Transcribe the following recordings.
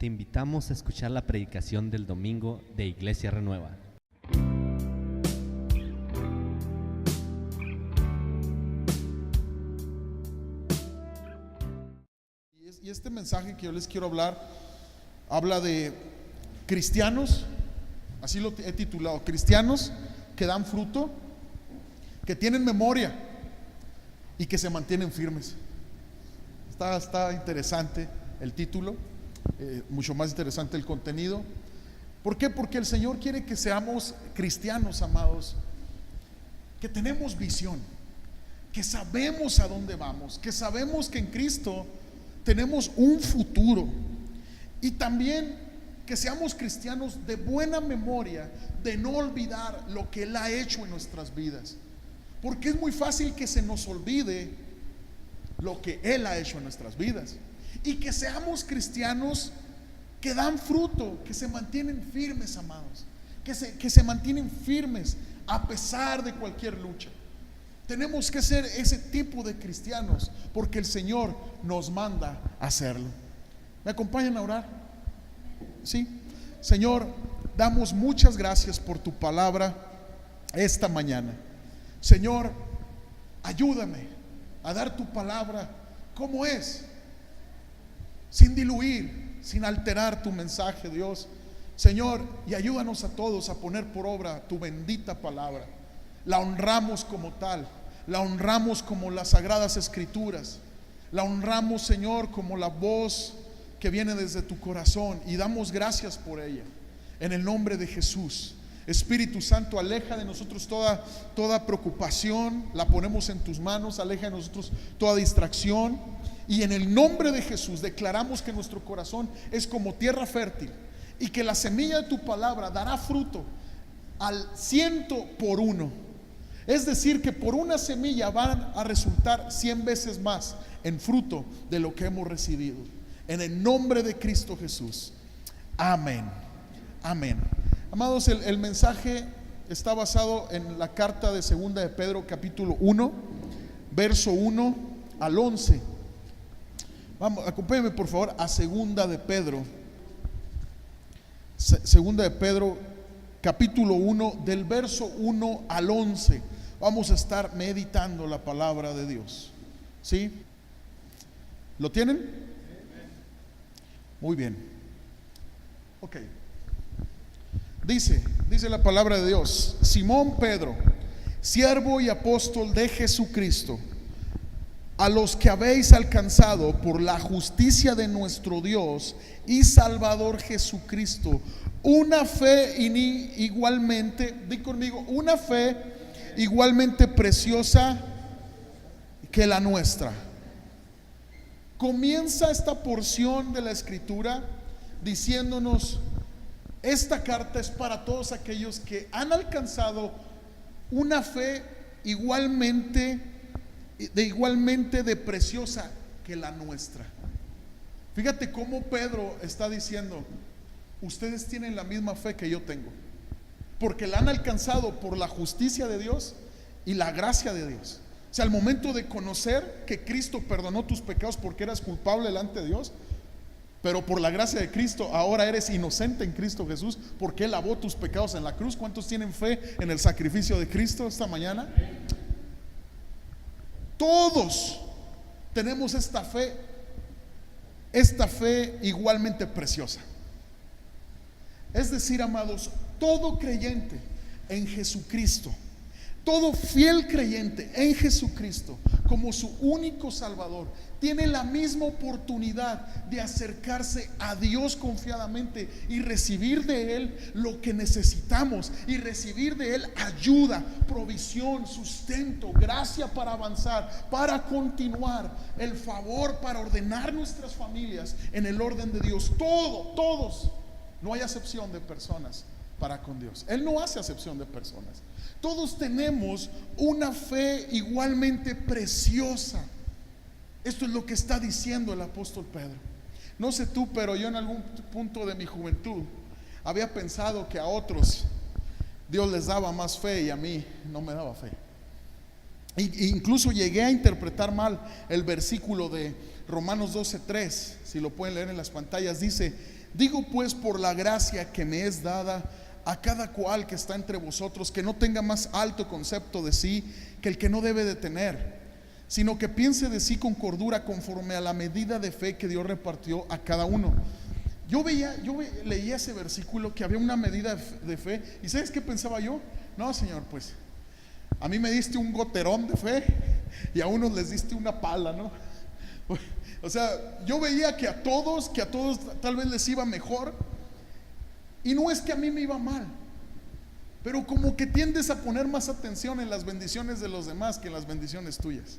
Te invitamos a escuchar la predicación del domingo de Iglesia Renueva. Y este mensaje que yo les quiero hablar habla de cristianos, así lo he titulado, cristianos que dan fruto, que tienen memoria y que se mantienen firmes. Está interesante el título, mucho más interesante el contenido. ¿Por qué? Porque el Señor quiere que seamos cristianos, amados, que tenemos visión, que sabemos a dónde vamos, que sabemos que en Cristo tenemos un futuro, y también que seamos cristianos de buena memoria, de no olvidar lo que Él ha hecho en nuestras vidas, porque es muy fácil que se nos olvide lo que Él ha hecho en nuestras vidas. Y que seamos cristianos que dan fruto, que se mantienen firmes, amados, que se mantienen firmes a pesar de cualquier lucha. Tenemos que ser ese tipo de cristianos porque el Señor nos manda a hacerlo. ¿Me acompañan a orar? Sí. Señor, damos muchas gracias por tu palabra esta mañana. Señor, ayúdame a dar tu palabra como es, sin diluir, sin alterar tu mensaje, Dios. Señor, y ayúdanos a todos a poner por obra tu bendita palabra. La honramos como tal, la honramos como las sagradas escrituras, la honramos, Señor, como la voz que viene desde tu corazón, y damos gracias por ella en el nombre de Jesús. Espíritu Santo, aleja de nosotros toda preocupación, la ponemos en tus manos. Aleja de nosotros toda distracción, y en el nombre de Jesús declaramos que nuestro corazón es como tierra fértil, y que la semilla de tu palabra dará fruto al 100 por 1. Es decir, que por una semilla van a resultar 100 veces más en fruto de lo que hemos recibido. En el nombre de Cristo Jesús. Amén. Amén. Amados, el mensaje está basado en la carta de segunda de Pedro, capítulo 1, verso 1 al 11. Vamos, acompáñenme por favor a segunda de Pedro. Segunda de Pedro, capítulo 1, del verso 1 al 11. Vamos a estar meditando la palabra de Dios. ¿Sí? ¿Lo tienen? Muy bien. Ok. Dice la palabra de Dios: Simón Pedro, siervo y apóstol de Jesucristo, a los que habéis alcanzado por la justicia de nuestro Dios y Salvador Jesucristo, una fe igualmente, di conmigo, una fe igualmente preciosa que la nuestra. Comienza esta porción de la escritura diciéndonos: esta carta es para todos aquellos que han alcanzado una fe igualmente de preciosa que la nuestra. Fíjate cómo Pedro está diciendo: ustedes tienen la misma fe que yo tengo, porque la han alcanzado por la justicia de Dios y la gracia de Dios. O sea, al momento de conocer que Cristo perdonó tus pecados porque eras culpable delante de Dios, pero por la gracia de Cristo ahora eres inocente en Cristo Jesús, porque Él lavó tus pecados en la cruz. ¿Cuántos tienen fe en el sacrificio de Cristo esta mañana? Todos tenemos esta fe igualmente preciosa. Es decir, amados, todo creyente en Jesucristo, todo fiel creyente en Jesucristo como su único Salvador, tiene la misma oportunidad de acercarse a Dios confiadamente y recibir de Él lo que necesitamos, y recibir de Él ayuda, provisión, sustento, gracia para avanzar, para continuar, el favor para ordenar nuestras familias en el orden de Dios. Todos, no hay acepción de personas para con Dios. Él no hace acepción de personas. Todos tenemos una fe igualmente preciosa. Esto es lo que está diciendo el apóstol Pedro. No sé tú, pero yo en algún punto de mi juventud había pensado que a otros Dios les daba más fe y a mí no me daba fe. Incluso llegué a interpretar mal el versículo de Romanos 12:3. Si lo pueden leer en las pantallas, dice: digo pues por la gracia que me es dada a cada cual que está entre vosotros, que no tenga más alto concepto de sí que el que no debe de tener, sino que piense de sí con cordura, conforme a la medida de fe que Dios repartió a cada uno. Leía ese versículo, que había una medida de fe, y ¿sabes qué pensaba yo? No, Señor, pues a mí me diste un goterón de fe y a unos les diste una pala, ¿no? O sea, yo veía que a todos tal vez les iba mejor, y no es que a mí me iba mal, pero como que tiendes a poner más atención en las bendiciones de los demás que en las bendiciones tuyas.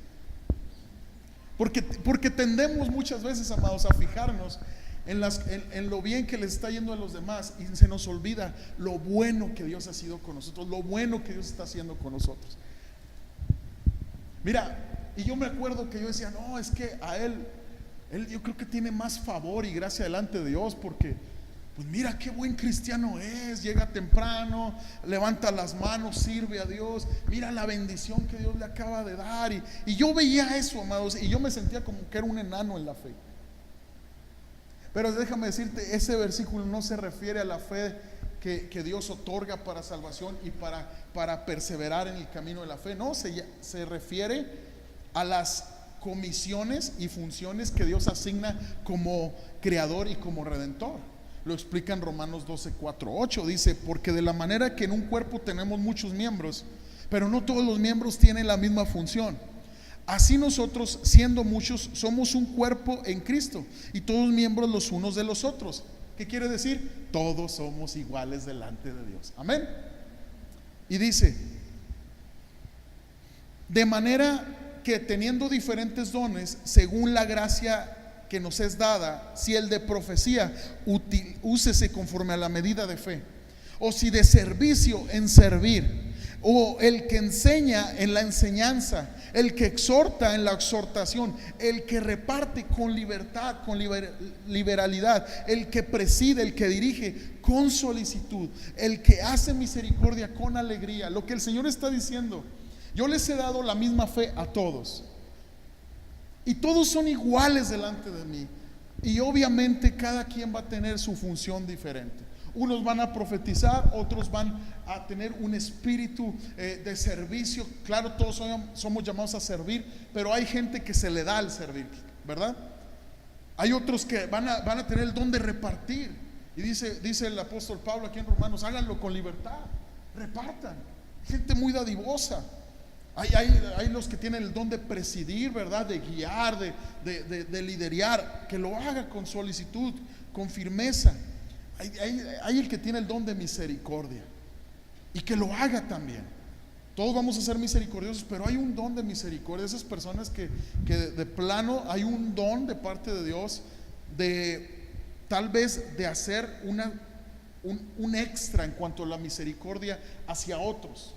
Porque tendemos muchas veces, amados, a fijarnos en lo bien que les está yendo a los demás, y se nos olvida lo bueno que Dios ha sido con nosotros, lo bueno que Dios está haciendo con nosotros. Mira, y yo me acuerdo que yo decía, no, es que a él yo creo que tiene más favor y gracia delante de Dios, porque pues mira qué buen cristiano es, llega temprano, levanta las manos, sirve a Dios, mira la bendición que Dios le acaba de dar. Y yo veía eso, amados, y yo me sentía como que era un enano en la fe. Pero déjame decirte, ese versículo no se refiere a la fe que Dios otorga para salvación y para perseverar en el camino de la fe. No, se refiere a las comisiones y funciones que Dios asigna como creador y como redentor. Lo explica en Romanos 12, 4, 8. Dice, porque de la manera que en un cuerpo tenemos muchos miembros, pero no todos los miembros tienen la misma función, así nosotros, siendo muchos, somos un cuerpo en Cristo, y todos miembros los unos de los otros. ¿Qué quiere decir? Todos somos iguales delante de Dios. Amén. Y dice, de manera que teniendo diferentes dones, según la gracia que nos es dada, si el de profecía, úsese conforme a la medida de fe, o si de servicio, en servir, o el que enseña, en la enseñanza, el que exhorta, en la exhortación, el que reparte con libertad, con liberalidad, el que preside, el que dirige con solicitud, el que hace misericordia con alegría. Lo que el Señor está diciendo, yo les he dado la misma fe a todos, y todos son iguales delante de mí, y obviamente cada quien va a tener su función diferente. Unos van a profetizar, otros van a tener un espíritu de servicio. Claro, todos somos llamados a servir, pero hay gente que se le da el servir, ¿verdad? Hay otros que van a tener el don de repartir. Y dice el apóstol Pablo aquí en Romanos, háganlo con libertad, repartan. Gente muy dadivosa. Hay los que tienen el don de presidir, ¿verdad? De guiar, de liderar, que lo haga con solicitud, con firmeza. Hay el que tiene el don de misericordia, y que lo haga también. Todos vamos a ser misericordiosos, pero hay un don de misericordia. Esas personas que de plano hay un don de parte de Dios, de tal vez de hacer un extra en cuanto a la misericordia hacia otros.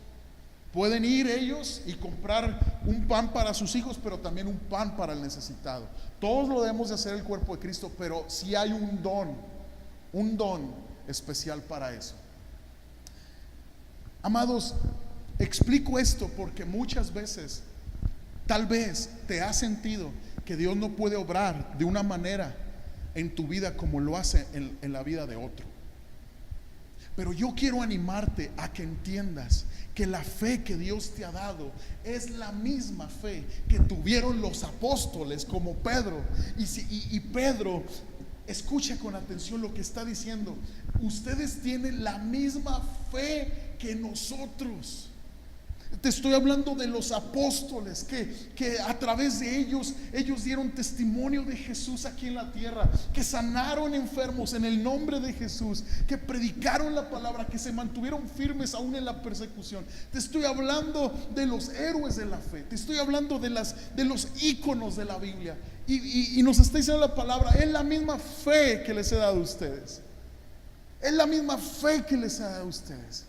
Pueden ir ellos y comprar un pan para sus hijos, pero también un pan para el necesitado. Todos lo debemos de hacer el cuerpo de Cristo, pero si hay un don especial para eso. Amados, explico esto porque muchas veces tal vez te has sentido que Dios no puede obrar de una manera en tu vida como lo hace en la vida de otro. Pero yo quiero animarte a que entiendas que la fe que Dios te ha dado es la misma fe que tuvieron los apóstoles como Pedro. Y Pedro, escucha con atención lo que está diciendo. Ustedes tienen la misma fe que nosotros. Te estoy hablando de los apóstoles que a través de ellos dieron testimonio de Jesús aquí en la tierra, que sanaron enfermos en el nombre de Jesús, que predicaron la palabra, que se mantuvieron firmes aún en la persecución. Te estoy hablando de los héroes de la fe, te estoy hablando de los íconos de la Biblia, y nos está diciendo la palabra, es la misma fe que les he dado a ustedes. Es la misma fe que les he dado a ustedes.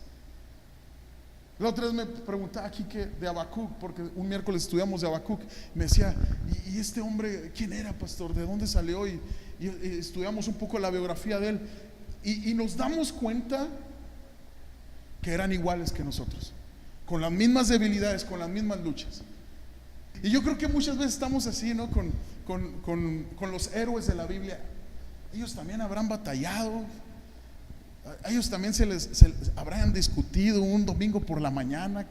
La otra vez me preguntaba aquí de Habacuc, porque un miércoles estudiamos de Habacuc. Me decía, ¿y este hombre quién era, pastor? ¿De dónde salió? Y estudiamos un poco la biografía de él, y nos damos cuenta que eran iguales que nosotros, con las mismas debilidades, con las mismas luchas. Y yo creo que muchas veces estamos así, ¿no? Con los héroes de la Biblia. ellos también habrán batallado, a ellos también habrán discutido un domingo por la mañana,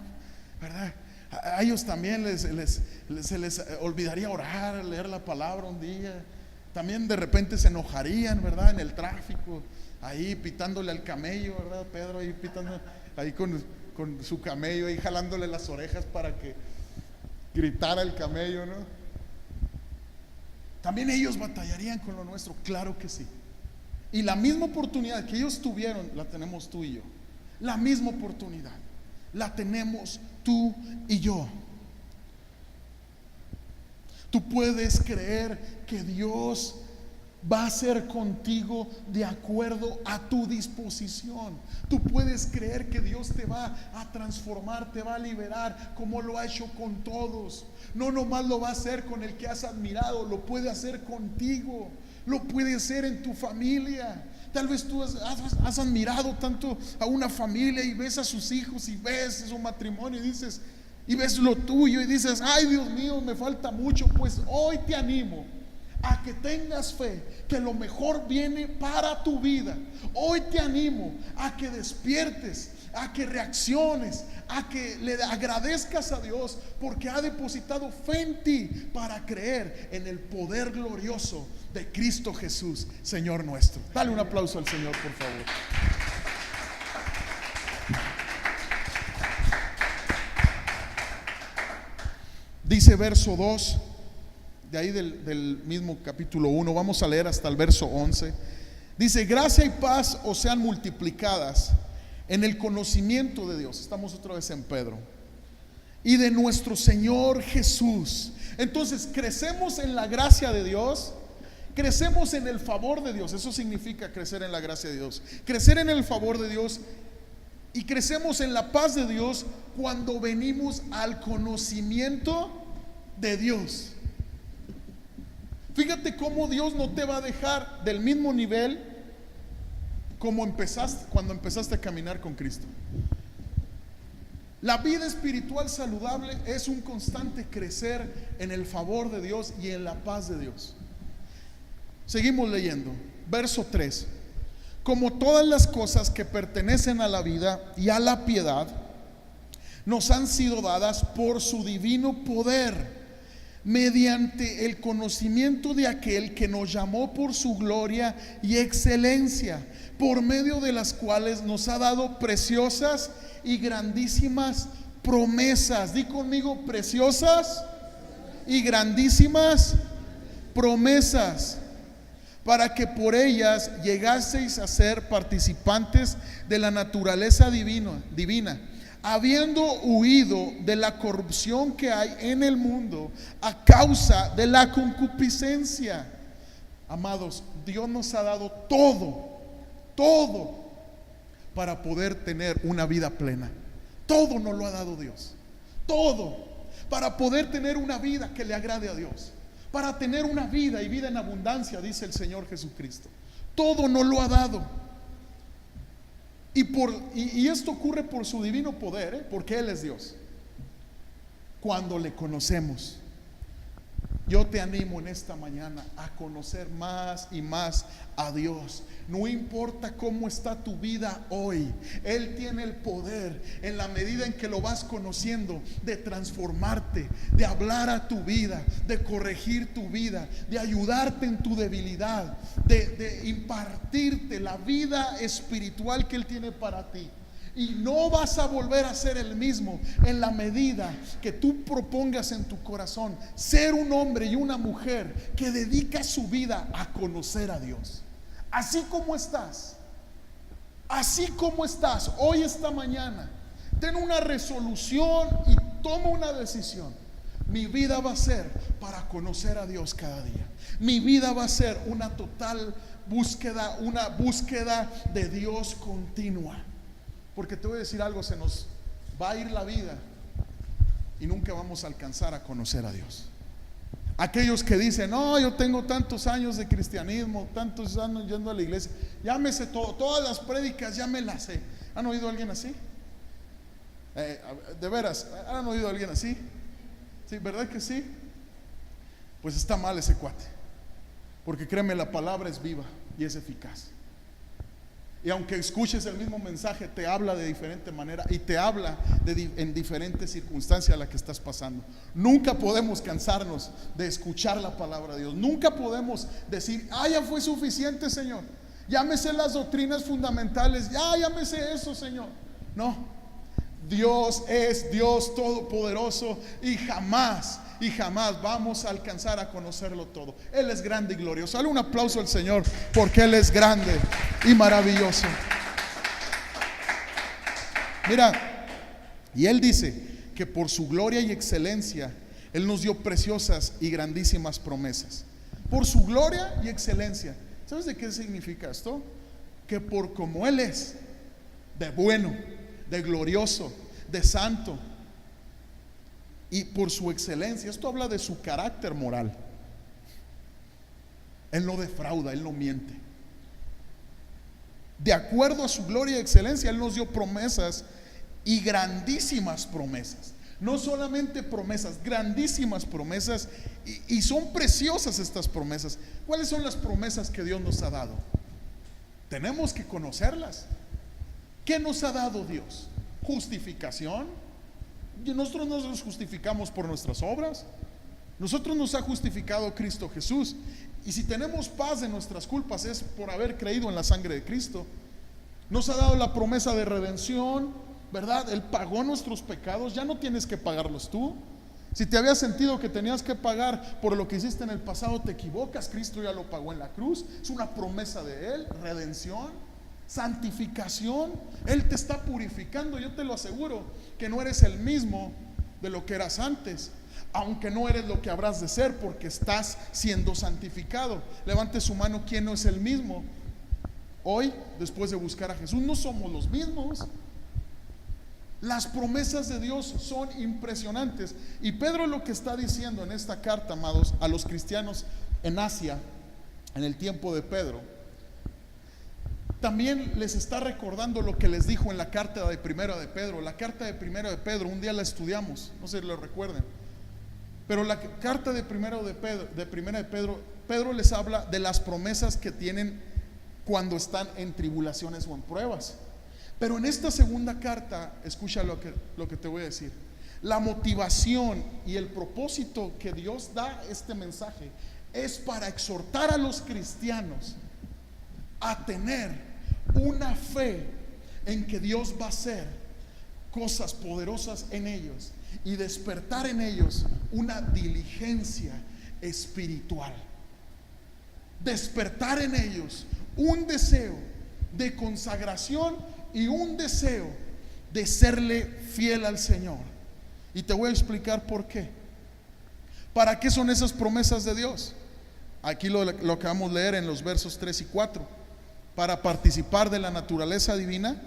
¿verdad? A ellos también se les olvidaría orar, leer la palabra un día. También de repente se enojarían, ¿verdad? En el tráfico, ahí pitándole al camello, ¿verdad? Pedro ahí pitando, ahí con su camello, ahí jalándole las orejas para que gritara el camello, ¿no? También ellos batallarían con lo nuestro, claro que sí. Y la misma oportunidad que ellos tuvieron, la tenemos tú y yo. La misma oportunidad la tenemos tú y yo. Tú puedes creer que Dios va a hacer contigo de acuerdo a tu disposición. Tú puedes creer que Dios te va a transformar, te va a liberar, como lo ha hecho con todos. No nomás lo va a hacer con el que has admirado, lo puede hacer contigo, lo puede hacer en tu familia. Tal vez tú has admirado tanto a una familia y ves a sus hijos y ves su matrimonio y dices, y ves lo tuyo y dices, ay Dios mío, me falta mucho. Pues hoy te animo a que tengas fe, que lo mejor viene para tu vida. Hoy te animo a que despiertes, a que reacciones, a que le agradezcas a Dios porque ha depositado fe en ti para creer en el poder glorioso de Cristo Jesús, Señor nuestro. Dale un aplauso al Señor, por favor. Dice verso 2, de ahí del mismo capítulo 1, vamos a leer hasta el verso 11. Dice: gracia y paz os sean multiplicadas en el conocimiento de Dios. Estamos otra vez en Pedro. Y de nuestro Señor Jesús. Entonces crecemos en la gracia de Dios, crecemos en el favor de Dios. Eso significa crecer en la gracia de Dios, crecer en el favor de Dios. Y crecemos en la paz de Dios cuando venimos al conocimiento de Dios. Fíjate cómo Dios no te va a dejar del mismo nivel como empezaste cuando empezaste a caminar con Cristo. La vida espiritual saludable es un constante crecer en el favor de Dios y en la paz de Dios. Seguimos leyendo, verso 3. Como todas las cosas que pertenecen a la vida y a la piedad nos han sido dadas por su divino poder, mediante el conocimiento de aquel que nos llamó por su gloria y excelencia, por medio de las cuales nos ha dado preciosas y grandísimas promesas. Di conmigo: preciosas y grandísimas promesas, para que por ellas llegaseis a ser participantes de la naturaleza divina, habiendo huido de la corrupción que hay en el mundo a causa de la concupiscencia. Amados, Dios nos ha dado todo para poder tener una vida plena. Todo nos lo ha dado Dios, todo para poder tener una vida que le agrade a Dios, para tener una vida y vida en abundancia, dice el Señor Jesucristo. Todo nos lo ha dado. Y esto ocurre por su divino poder, porque Él es Dios. Cuando le conocemos. Yo te animo en esta mañana a conocer más y más a Dios. No importa cómo está tu vida hoy, Él tiene el poder, en la medida en que lo vas conociendo, de transformarte, de hablar a tu vida, de corregir tu vida, de ayudarte en tu debilidad, de impartirte la vida espiritual que Él tiene para ti. Y no vas a volver a ser el mismo en la medida que tú propongas en tu corazón ser un hombre y una mujer que dedica su vida a conocer a Dios. Así como estás hoy, esta mañana, ten una resolución y toma una decisión. Mi vida va a ser para conocer a Dios cada día. Mi vida va a ser una total búsqueda, una búsqueda de Dios continua. Porque te voy a decir algo, se nos va a ir la vida y nunca vamos a alcanzar a conocer a Dios. Aquellos que dicen: no, yo tengo tantos años de cristianismo, tantos años yendo a la iglesia, ya me sé todo, todas las prédicas ya me las sé. ¿Han oído a alguien así? De veras, ¿han oído a alguien así? Sí, ¿verdad que sí? Pues está mal ese cuate, porque créeme, la palabra es viva y es eficaz. Y aunque escuches el mismo mensaje, te habla de diferente manera y te habla en diferentes circunstancias a las que estás pasando. Nunca podemos cansarnos de escuchar la palabra de Dios. Nunca podemos decir, ya fue suficiente, Señor. Ya me sé las doctrinas fundamentales. Ya me sé eso, Señor. No. Dios es Dios todopoderoso y jamás vamos a alcanzar a conocerlo todo. Él es grande y glorioso. Dale un aplauso al Señor porque Él es grande y maravilloso. Mira, y Él dice que por su gloria y excelencia Él nos dio preciosas y grandísimas promesas. Por su gloria y excelencia. ¿Sabes de qué significa esto? Que por como Él es, de bueno, de glorioso, de santo, y por su excelencia, esto habla de su carácter moral. Él no defrauda, Él no miente. De acuerdo a su gloria y excelencia, Él nos dio promesas y grandísimas promesas. No solamente promesas, grandísimas promesas, y son preciosas estas promesas. ¿Cuáles son las promesas que Dios nos ha dado? Tenemos que conocerlas. ¿Qué nos ha dado Dios? Justificación. Y nosotros no nos justificamos por nuestras obras. Nosotros nos ha justificado Cristo Jesús. Y si tenemos paz de nuestras culpas es por haber creído en la sangre de Cristo. Nos ha dado la promesa de redención, ¿verdad? Él pagó nuestros pecados, ya no tienes que pagarlos tú. Si te habías sentido que tenías que pagar por lo que hiciste en el pasado, te equivocas. Cristo ya lo pagó en la cruz. Es una promesa de Él, redención. Santificación, Él te está purificando. Yo te lo aseguro que no eres el mismo de lo que eras antes, aunque no eres lo que habrás de ser, porque estás siendo santificado. Levante su mano, ¿quién no es el mismo hoy después de buscar a Jesús? No somos los mismos. Las promesas de Dios son impresionantes. Y Pedro lo que está diciendo en esta carta, amados, a los cristianos en Asia, en el tiempo de Pedro, también les está recordando lo que les dijo en la carta de Primera de Pedro. La carta de Primera de Pedro, un día la estudiamos, no sé si lo recuerden, pero la carta de Primera de Pedro, Pedro les habla de las promesas que tienen cuando están en tribulaciones o en pruebas. Pero en esta segunda carta, escucha lo que te voy a decir. La motivación y el propósito que Dios da este mensaje es para exhortar a los cristianos a tener una fe en que Dios va a hacer cosas poderosas en ellos y despertar en ellos una diligencia espiritual. Despertar en ellos un deseo de consagración y un deseo de serle fiel al Señor. Y te voy a explicar por qué. ¿Para qué son esas promesas de Dios? Aquí lo acabamos de leer en los versos 3 y 4. Para participar de la naturaleza divina.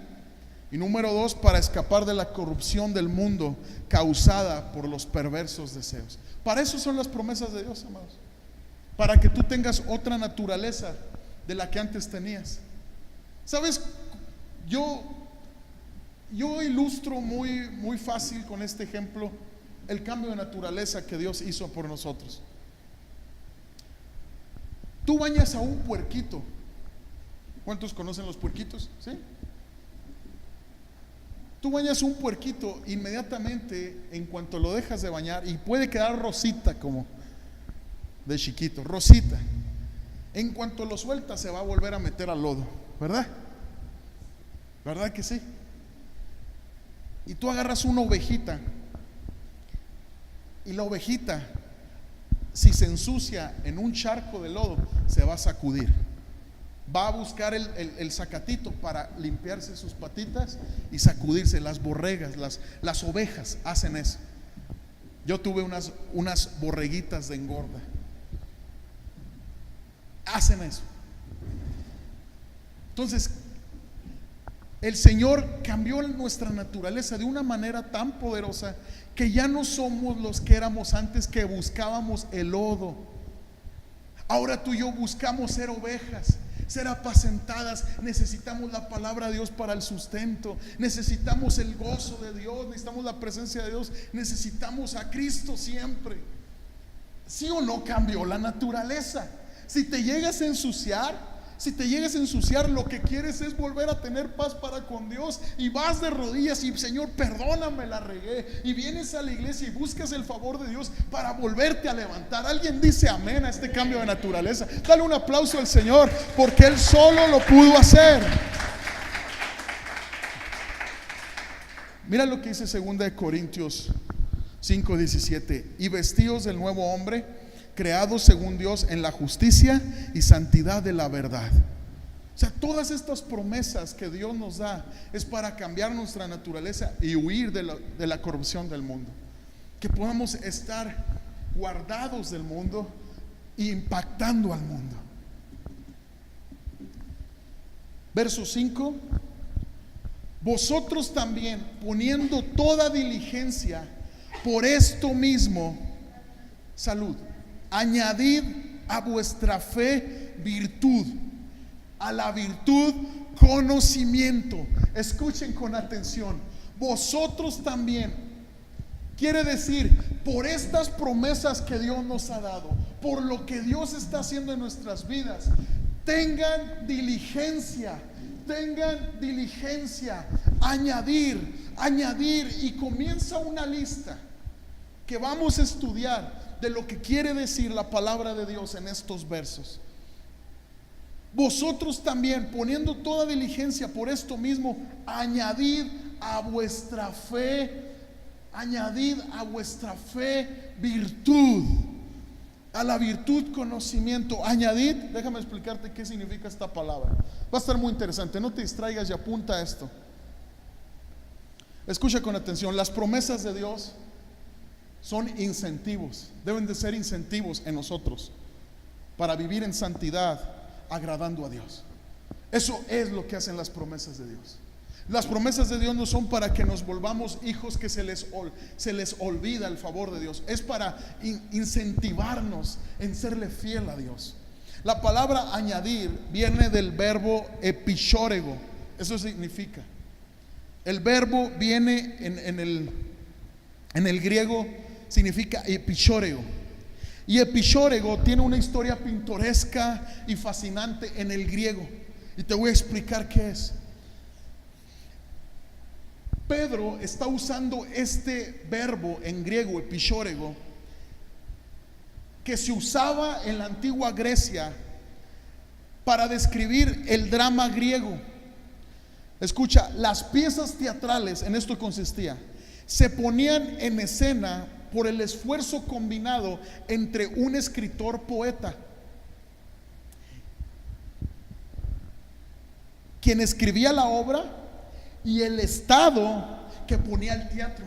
Y número 2, para escapar de la corrupción del mundo causada por los perversos deseos. Para eso son las promesas de Dios, amados. Para que tú tengas otra naturaleza de la que antes tenías. ¿Sabes? Yo ilustro muy fácil con este ejemplo el cambio de naturaleza que Dios hizo por nosotros. Tú bañas a un puerquito. ¿Cuántos conocen los puerquitos? ¿Sí? Tú bañas un puerquito, inmediatamente en cuanto lo dejas de bañar, y puede quedar rosita como de chiquito, rosita. En cuanto lo sueltas se va a volver a meter al lodo, ¿verdad? ¿Verdad que sí? Y tú agarras una ovejita, y la ovejita, si se ensucia en un charco de lodo, se va a sacudir. Va a buscar el zacatito para limpiarse sus patitas y sacudirse. Las borregas, las ovejas hacen eso. Yo tuve unas borreguitas de engorda. Hacen eso. Entonces, el Señor cambió nuestra naturaleza de una manera tan poderosa que ya no somos los que éramos antes, que buscábamos el lodo. Ahora tú y yo buscamos ser ovejas, ser apacentadas. Necesitamos la palabra de Dios para el sustento. Necesitamos el gozo de Dios. Necesitamos la presencia de Dios. Necesitamos a Cristo siempre. ¿Sí o no cambió la naturaleza? Si te llegas a ensuciar, Si te llegas a ensuciar, lo que quieres es volver a tener paz para con Dios, y vas de rodillas y Señor, perdóname, la regué, y vienes a la iglesia y buscas el favor de Dios para volverte a levantar. Alguien dice amén a este cambio de naturaleza. Dale un aplauso al Señor, porque Él solo lo pudo hacer. Mira lo que dice 2 Corintios 5:17: y vestidos del nuevo hombre, creados según Dios en la justicia y santidad de la verdad. O sea, todas estas promesas que Dios nos da es para cambiar nuestra naturaleza y huir de la corrupción del mundo. Que podamos estar guardados del mundo e impactando al mundo. Verso 5: vosotros también, poniendo toda diligencia por esto mismo, salud, añadid a vuestra fe virtud, a la virtud conocimiento. Escuchen con atención. Vosotros también, quiere decir, por estas promesas que Dios nos ha dado, por lo que Dios está haciendo en nuestras vidas, tengan diligencia, añadir, y comienza una lista que vamos a estudiar de lo que quiere decir la palabra de Dios en estos versos. Vosotros también, poniendo toda diligencia por esto mismo, añadid a vuestra fe virtud, a la virtud conocimiento. Añadid, déjame explicarte qué significa esta palabra. Va a estar muy interesante, no te distraigas y apunta esto. Escucha con atención. Las promesas de Dios son incentivos, deben de ser incentivos en nosotros para vivir en santidad, agradando a Dios. Eso es lo que hacen las promesas de Dios. Las promesas de Dios no son para que nos volvamos hijos que se les olvida el favor de Dios. Es para incentivarnos en serle fiel a Dios. La palabra añadir viene del verbo epishórego. Eso significa, el verbo viene en el griego, significa epishórego. Y epishórego tiene una historia pintoresca y fascinante en el griego, y te voy a explicar qué es. Pedro está usando este verbo en griego, epishórego, que se usaba en la antigua Grecia para describir el drama griego. Escucha, las piezas teatrales, en esto consistía, se ponían en escena por el esfuerzo combinado entre un escritor poeta, quien escribía la obra, y el estado que ponía el teatro.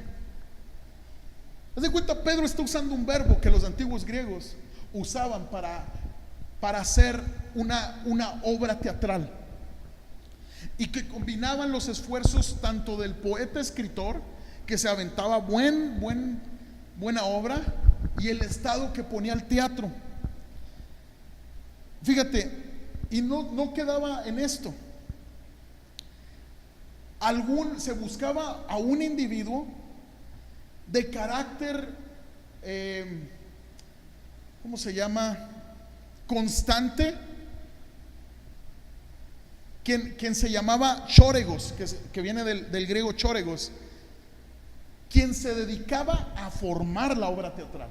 Haz de cuenta, Pedro está usando un verbo que los antiguos griegos usaban para hacer una obra teatral, y que combinaban los esfuerzos tanto del poeta escritor, que se aventaba buena obra, y el estado que ponía el teatro. Fíjate, y no quedaba en esto. Se buscaba a un individuo de carácter, ¿cómo se llama? Constante, quien se llamaba chóregos, que viene del griego chóregos, quien se dedicaba a formar la obra teatral,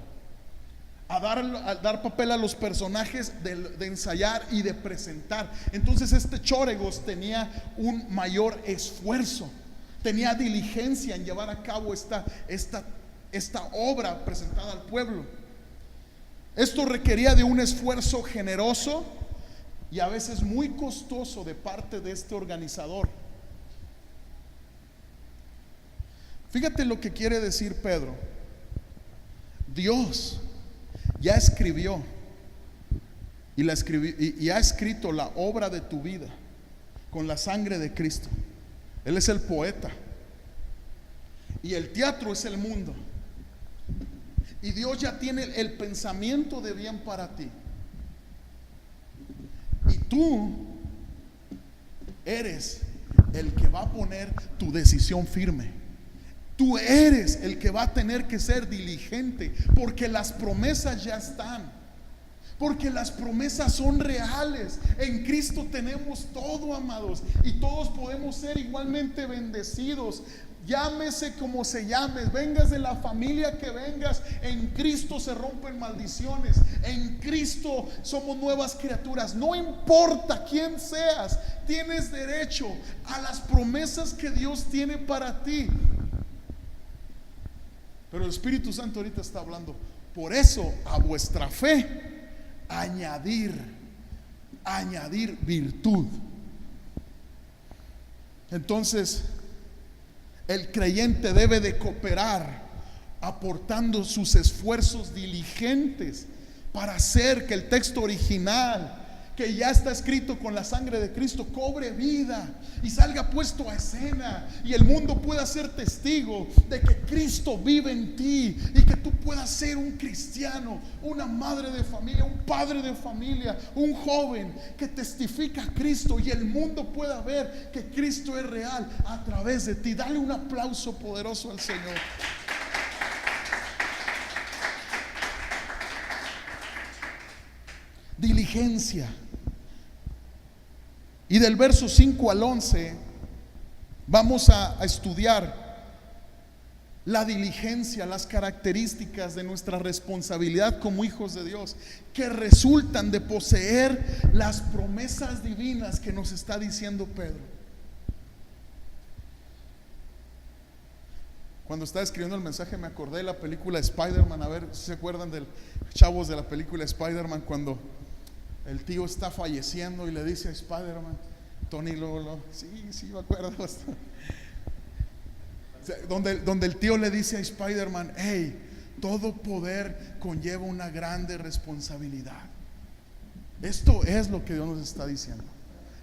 a dar papel a los personajes, de ensayar y de presentar. Entonces este chóregos tenía un mayor esfuerzo, tenía diligencia en llevar a cabo esta obra presentada al pueblo. Esto requería de un esfuerzo generoso y a veces muy costoso de parte de este organizador. Fíjate lo que quiere decir Pedro. Dios ya escribió y ha escrito la obra de tu vida con la sangre de Cristo. Él es el poeta y el teatro es el mundo, y Dios ya tiene el pensamiento de bien para ti, y tú eres el que va a poner tu decisión firme. Tú eres el que va a tener que ser diligente, porque las promesas ya están. Porque las promesas son reales. En Cristo tenemos todo, amados, y todos podemos ser igualmente bendecidos. Llámese como se llame, vengas de la familia que vengas, en Cristo se rompen maldiciones, en Cristo somos nuevas criaturas. No importa quién seas, tienes derecho a las promesas que Dios tiene para ti. Pero el Espíritu Santo ahorita está hablando: por eso a vuestra fe añadir virtud. Entonces el creyente debe de cooperar, aportando sus esfuerzos diligentes para hacer que el texto original, que ya está escrito con la sangre de Cristo, cobre vida y salga puesto a escena, y el mundo pueda ser testigo de que Cristo vive en ti, y que tú puedas ser un cristiano, una madre de familia, un padre de familia, un joven que testifica a Cristo, y el mundo pueda ver que Cristo es real a través de ti. Dale un aplauso poderoso al Señor. Diligencia. Y del verso 5 al 11 vamos a estudiar la diligencia, las características de nuestra responsabilidad como hijos de Dios, que resultan de poseer las promesas divinas que nos está diciendo Pedro. Cuando estaba escribiendo el mensaje me acordé de la película Spider-Man. A ver si se acuerdan del chavos de la película Spider-Man, cuando el tío está falleciendo y le dice a Spider-Man, Tony Lolo, sí, me acuerdo. Donde el tío le dice a Spider-Man: hey, todo poder conlleva una grande responsabilidad. Esto es lo que Dios nos está diciendo.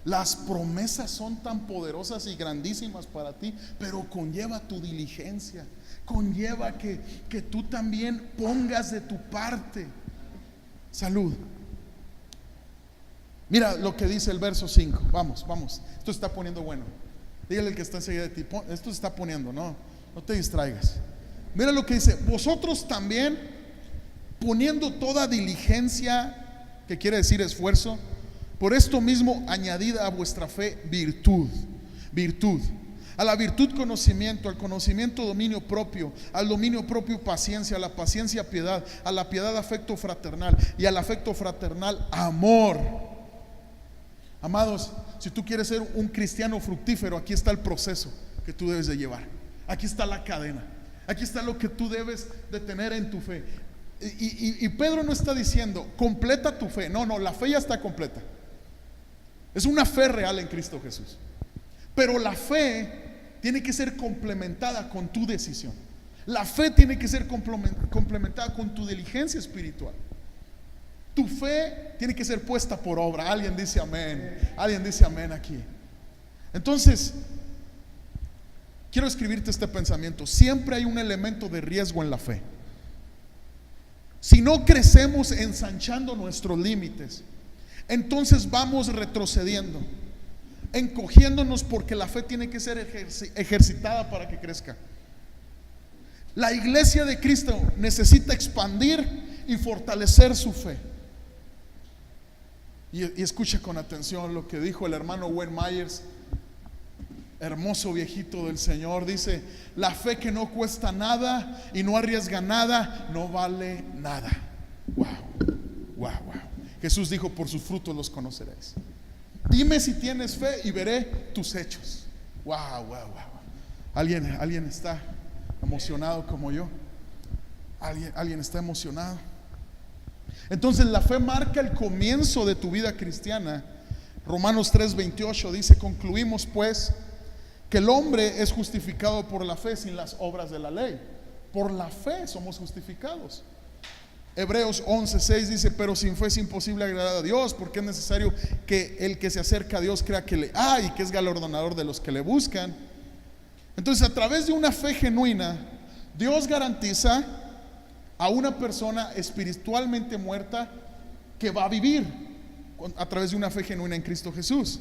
Las promesas son tan poderosas y grandísimas para ti, pero conlleva tu diligencia, conlleva que tú también pongas de tu parte. Salud. Mira lo que dice el verso 5. Vamos, esto está poniendo bueno. Dígale al que está enseguida de ti: esto se está poniendo, no te distraigas. Mira lo que dice: vosotros también, poniendo toda diligencia, que quiere decir esfuerzo, por esto mismo añadid a vuestra fe virtud, a la virtud conocimiento, al conocimiento dominio propio, al dominio propio paciencia, a la paciencia piedad, a la piedad afecto fraternal, y al afecto fraternal amor. Amados, si tú quieres ser un cristiano fructífero, aquí está el proceso que tú debes de llevar. Aquí está la cadena, aquí está lo que tú debes de tener en tu fe. Y Pedro no está diciendo completa tu fe, no, la fe ya está completa. Es una fe real en Cristo Jesús, pero la fe tiene que ser complementada con tu decisión. La fe tiene que ser complementada con tu diligencia espiritual. Tu fe tiene que ser puesta por obra. Alguien dice amén. Alguien dice amén aquí. Entonces, quiero escribirte este pensamiento: siempre hay un elemento de riesgo en la fe. Si no crecemos ensanchando nuestros límites, entonces vamos retrocediendo, encogiéndonos, porque la fe tiene que ser ejercitada para que crezca. La iglesia de Cristo necesita expandir y fortalecer su fe. Y escucha con atención lo que dijo el hermano Wayne Myers, hermoso viejito del Señor. Dice: la fe que no cuesta nada y no arriesga nada, no vale nada. Wow. Jesús dijo: por sus frutos los conoceréis. Dime si tienes fe y veré tus hechos. Wow. ¿Alguien está emocionado como yo? ¿Alguien está emocionado? Entonces la fe marca el comienzo de tu vida cristiana. Romanos 3:28 dice: concluimos pues que el hombre es justificado por la fe sin las obras de la ley. Por la fe somos justificados. Hebreos 11:6 dice: pero sin fe es imposible agradar a Dios, porque es necesario que el que se acerca a Dios crea que le hay y que es galardonador de los que le buscan. Entonces, a través de una fe genuina, Dios garantiza a una persona espiritualmente muerta que va a vivir a través de una fe genuina en Cristo Jesús.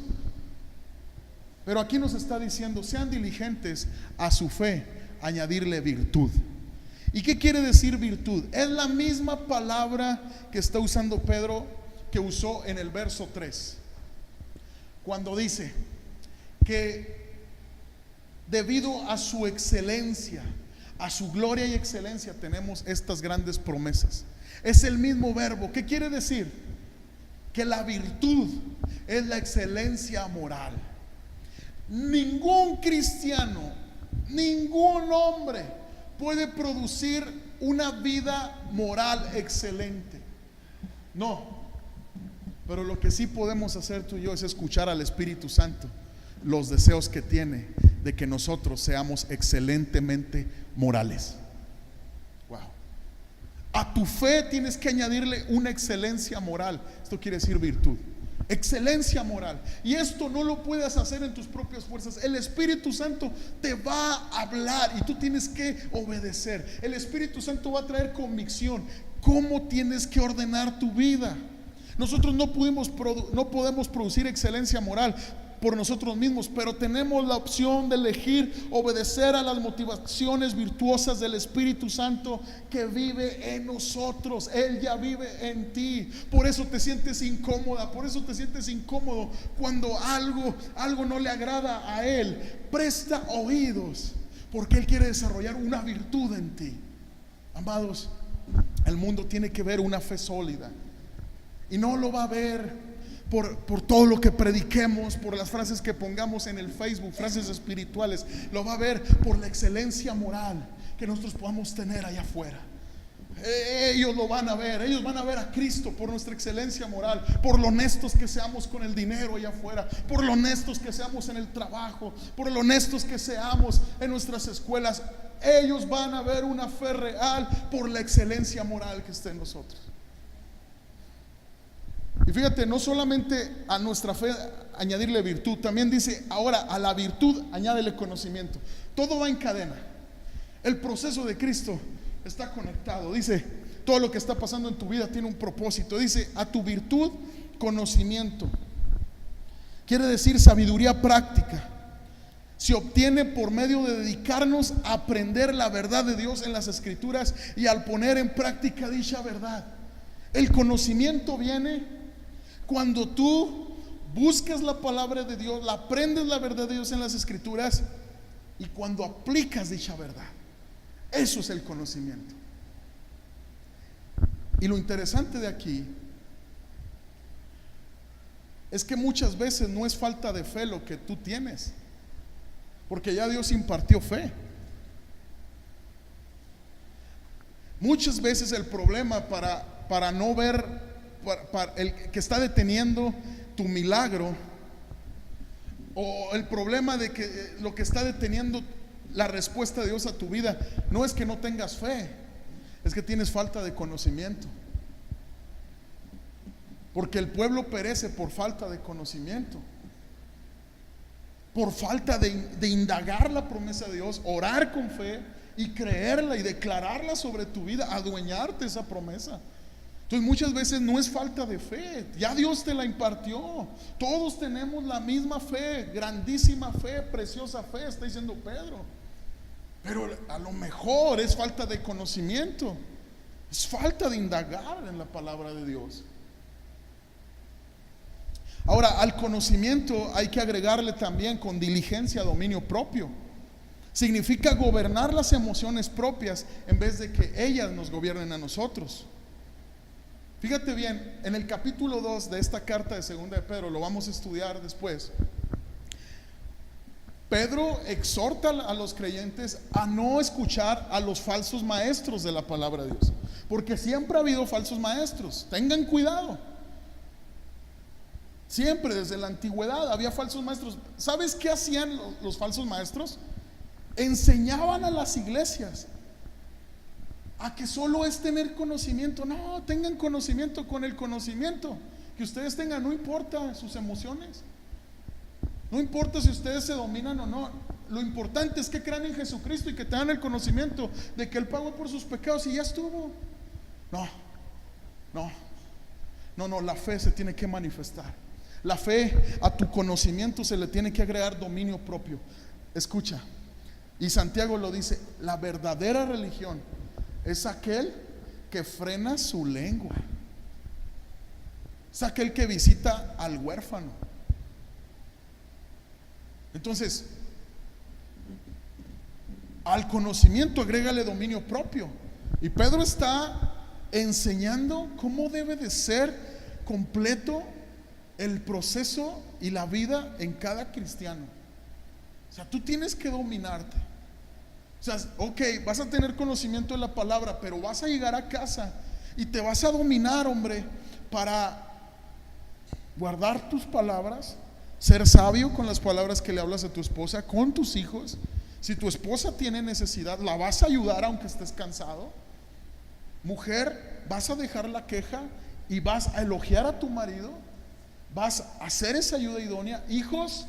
Pero aquí nos está diciendo: sean diligentes a su fe, añadirle virtud. ¿Y qué quiere decir virtud? Es la misma palabra que está usando Pedro, que usó en el verso 3, cuando dice que debido a su excelencia, a su gloria y excelencia, tenemos estas grandes promesas. Es el mismo verbo. ¿Qué quiere decir? Que la virtud es la excelencia moral. Ningún cristiano, ningún hombre puede producir una vida moral excelente. No. Pero lo que sí podemos hacer tú y yo es escuchar al Espíritu Santo, los deseos que tiene de que nosotros seamos excelentemente morales. Wow. A tu fe tienes que añadirle una excelencia moral. Esto quiere decir virtud, excelencia moral. Y esto no lo puedes hacer en tus propias fuerzas. El Espíritu Santo te va a hablar y tú tienes que obedecer. El Espíritu Santo va a traer convicción. ¿Cómo tienes que ordenar tu vida? Nosotros no podemos producir excelencia moral por nosotros mismos, pero tenemos la opción de elegir obedecer a las motivaciones virtuosas del Espíritu Santo que vive en nosotros. Él ya vive en ti. Por eso te sientes incómoda, por eso te sientes incómodo cuando algo no le agrada a Él. Presta oídos, porque Él quiere desarrollar una virtud en ti. Amados, el mundo tiene que ver una fe sólida, y no lo va a ver por todo lo que prediquemos, por las frases que pongamos en el Facebook, frases espirituales. Lo va a ver por la excelencia moral que nosotros podamos tener allá afuera. Ellos lo van a ver, ellos van a ver a Cristo por nuestra excelencia moral, por lo honestos que seamos con el dinero allá afuera, por lo honestos que seamos en el trabajo, por lo honestos que seamos en nuestras escuelas. Ellos van a ver una fe real por la excelencia moral que está en nosotros. Y fíjate, no solamente a nuestra fe añadirle virtud, también dice ahora a la virtud añádele conocimiento. Todo va en cadena. El proceso de Cristo está conectado. Dice, todo lo que está pasando en tu vida tiene un propósito. Dice, a tu virtud, conocimiento. Quiere decir sabiduría práctica. Se obtiene por medio de dedicarnos a aprender la verdad de Dios en las Escrituras y al poner en práctica dicha verdad. El conocimiento viene cuando tú buscas la palabra de Dios, aprendes la verdad de Dios en las Escrituras, y cuando aplicas dicha verdad. Eso es el conocimiento. Y lo interesante de aquí es que muchas veces no es falta de fe lo que tú tienes, porque ya Dios impartió fe. Muchas veces el problema para no ver, para el que está deteniendo tu milagro, o el problema de que lo que está deteniendo la respuesta de Dios a tu vida, no es que no tengas fe, es que tienes falta de conocimiento. Porque el pueblo perece por falta de conocimiento, por falta de indagar la promesa de Dios, orar con fe y creerla y declararla sobre tu vida, adueñarte esa promesa. Entonces muchas veces no es falta de fe, ya Dios te la impartió. Todos tenemos la misma fe, grandísima fe, preciosa fe, está diciendo Pedro. Pero a lo mejor es falta de conocimiento, es falta de indagar en la palabra de Dios. Ahora, al conocimiento hay que agregarle también con diligencia dominio propio. Significa gobernar las emociones propias en vez de que ellas nos gobiernen a nosotros. Fíjate bien, en el capítulo 2 de esta carta de segunda de Pedro, lo vamos a estudiar después. Pedro exhorta a los creyentes a no escuchar a los falsos maestros de la palabra de Dios, porque siempre ha habido falsos maestros. Tengan cuidado. Siempre desde la antigüedad había falsos maestros. ¿Sabes qué hacían los falsos maestros? Enseñaban a las iglesias a que solo es tener conocimiento. No, tengan conocimiento. Con el conocimiento que ustedes tengan, no importa sus emociones, no importa si ustedes se dominan o no. Lo importante es que crean en Jesucristo y que tengan el conocimiento de que Él pagó por sus pecados y ya estuvo. No, la fe se tiene que manifestar. La fe, a tu conocimiento se le tiene que agregar dominio propio. Escucha, y Santiago lo dice, la verdadera religión es aquel que frena su lengua. Es aquel que visita al huérfano. Entonces, al conocimiento agrégale dominio propio. Y Pedro está enseñando cómo debe de ser completo el proceso y la vida en cada cristiano. O sea, tú tienes que dominarte. O sea, ok, vas a tener conocimiento de la palabra, pero vas a llegar a casa y te vas a dominar, hombre, para guardar tus palabras, ser sabio con las palabras que le hablas a tu esposa, con tus hijos. Si tu esposa tiene necesidad, la vas a ayudar aunque estés cansado. Mujer, vas a dejar la queja y vas a elogiar a tu marido, vas a hacer esa ayuda idónea. Hijos,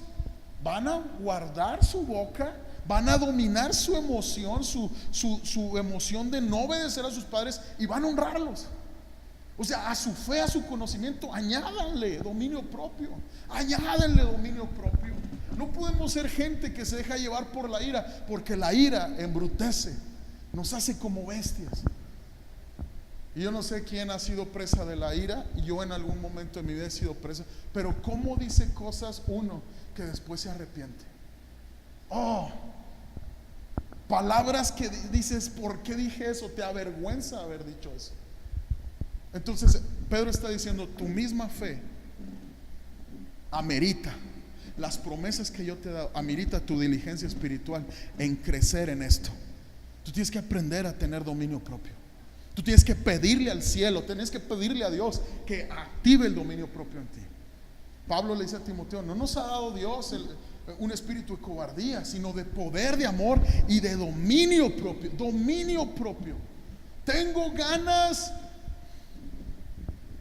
van a guardar su boca, van a dominar su emoción, su emoción de no obedecer a sus padres, y van a honrarlos. O sea, a su fe, a su conocimiento, añádanle dominio propio. Añádanle dominio propio. No podemos ser gente que se deja llevar por la ira, porque la ira embrutece, nos hace como bestias. Y yo no sé quién ha sido presa de la ira, y yo en algún momento de mi vida he sido presa. Pero cómo dice cosas uno que después se arrepiente. Palabras que dices, ¿por qué dije eso? Te avergüenza haber dicho eso. Entonces Pedro está diciendo, tu misma fe amerita las promesas que yo te he dado, amerita tu diligencia espiritual en crecer en esto. Tú tienes que aprender a tener dominio propio. Tú tienes que pedirle al cielo, tienes que pedirle a Dios que active el dominio propio en ti. Pablo le dice a Timoteo, no nos ha dado Dios un espíritu de cobardía, sino de poder, de amor y de dominio propio. Dominio propio. Tengo ganas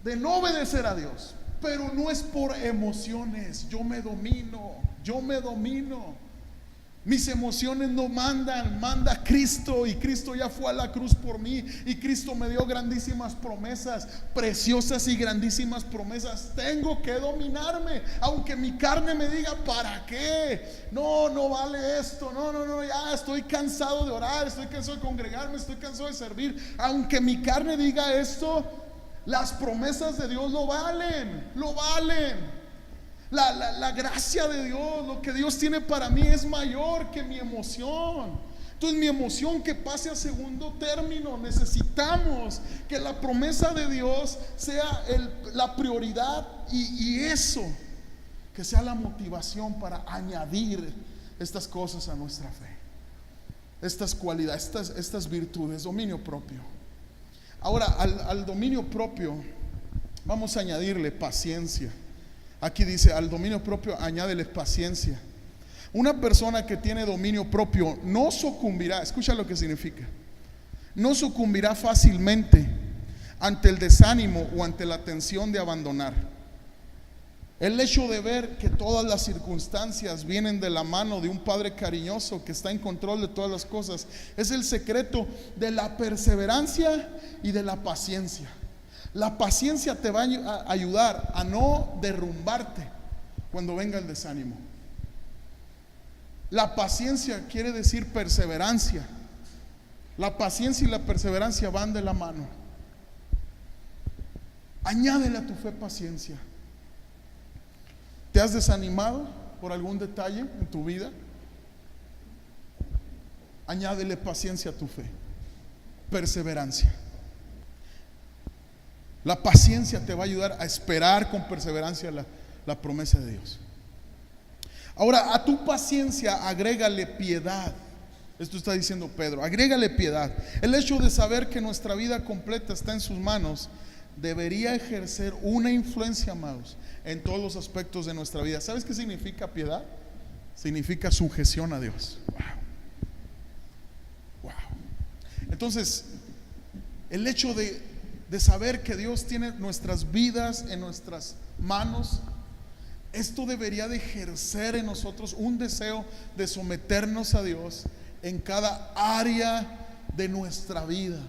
de no obedecer a Dios, pero no es por emociones. Yo me domino. Mis emociones no mandan, manda Cristo, y Cristo ya fue a la cruz por mí, y Cristo me dio grandísimas promesas, preciosas y grandísimas promesas. Tengo que dominarme, aunque mi carne me diga, ¿para qué? No vale esto, no, ya estoy cansado de orar, estoy cansado de congregarme, estoy cansado de servir. Aunque mi carne diga esto, las promesas de Dios lo valen. La gracia de Dios, lo que Dios tiene para mí es mayor que mi emoción. Entonces mi emoción que pase a segundo término. Necesitamos que la promesa de Dios sea la prioridad, y eso que sea la motivación para añadir estas cosas a nuestra fe, estas cualidades, estas virtudes. Dominio propio. Ahora al dominio propio vamos a añadirle paciencia. Aquí dice, al dominio propio añádele paciencia. Una persona que tiene dominio propio no sucumbirá, escucha lo que significa, no sucumbirá fácilmente ante el desánimo o ante la tensión de abandonar. El hecho de ver que todas las circunstancias vienen de la mano de un Padre cariñoso que está en control de todas las cosas es el secreto de la perseverancia y de la paciencia. La paciencia te va a ayudar a no derrumbarte cuando venga el desánimo. La paciencia quiere decir perseverancia. La paciencia y la perseverancia van de la mano. Añádele a tu fe paciencia. ¿Te has desanimado por algún detalle en tu vida? Añádele paciencia a tu fe, perseverancia. La paciencia te va a ayudar a esperar con perseverancia la promesa de Dios. Ahora, a tu paciencia agrégale piedad. Esto está diciendo Pedro, agrégale piedad. El hecho de saber que nuestra vida completa está en sus manos debería ejercer una influencia, amados, en todos los aspectos de nuestra vida. ¿Sabes qué significa piedad? Significa sujeción a Dios. Wow. Entonces, el hecho de saber que Dios tiene nuestras vidas en nuestras manos, esto debería de ejercer en nosotros un deseo de someternos a Dios en cada área de nuestra vida.